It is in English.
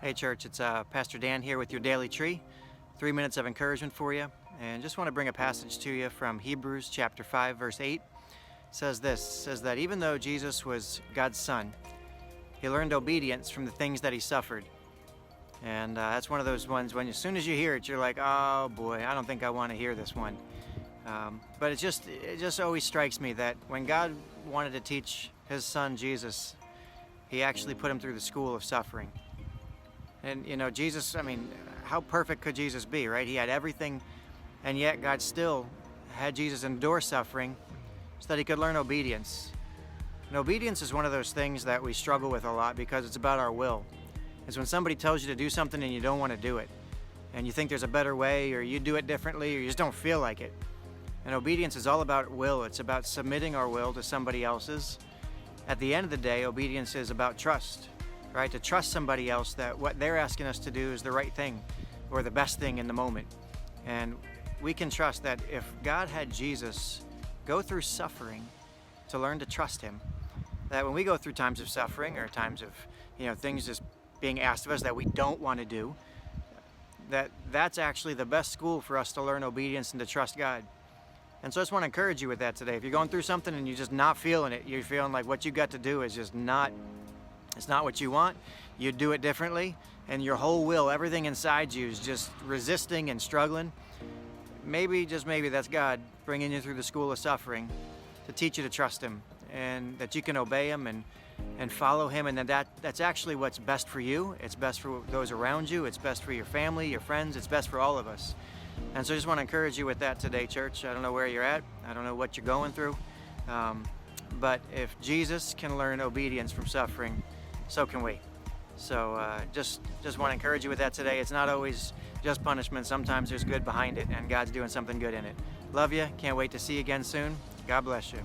Hey church, it's Pastor Dan here with your Daily Tree. 3 minutes of encouragement for you. And just want to bring a passage to you from Hebrews chapter 5 verse 8. It says that even though Jesus was God's son, he learned obedience from the things that he suffered. And that's one of those ones when as soon as you hear it, you're like, oh boy, I don't think I want to hear this one. But it just always strikes me that when God wanted to teach his son Jesus, he actually put him through the school of suffering. And you know, Jesus, I mean, how perfect could Jesus be, right? He had everything, and yet God still had Jesus endure suffering so that he could learn obedience. And obedience is one of those things that we struggle with a lot because it's about our will. It's when somebody tells you to do something and you don't want to do it, and you think there's a better way, or you do it differently, or you just don't feel like it. And obedience is all about will. It's about submitting our will to somebody else's. At the end of the day, obedience is about trust. Right? To trust somebody else that what they're asking us to do is the right thing or the best thing in the moment. And we can trust that if God had Jesus go through suffering to learn to trust him, that when we go through times of suffering or times of, things just being asked of us that we don't want to do, that's actually the best school for us to learn obedience and to trust God. And so I just want to encourage you with that today. If you're going through something and you're just not feeling it, you're feeling like what you got to do is just it's not what you want, you do it differently, and your whole will, everything inside you is just resisting and struggling. Maybe, just maybe, that's God bringing you through the school of suffering to teach you to trust him and that you can obey him and follow him, and that's actually what's best for you. It's best for those around you. It's best for your family, your friends. It's best for all of us. And so I just want to encourage you with that today, church. I don't know where you're at. I don't know what you're going through. But if Jesus can learn obedience from suffering, so can we. So just want to encourage you with that today. It's not always just punishment. Sometimes there's good behind it, and God's doing something good in it. Love you. Can't wait to see you again soon. God bless you.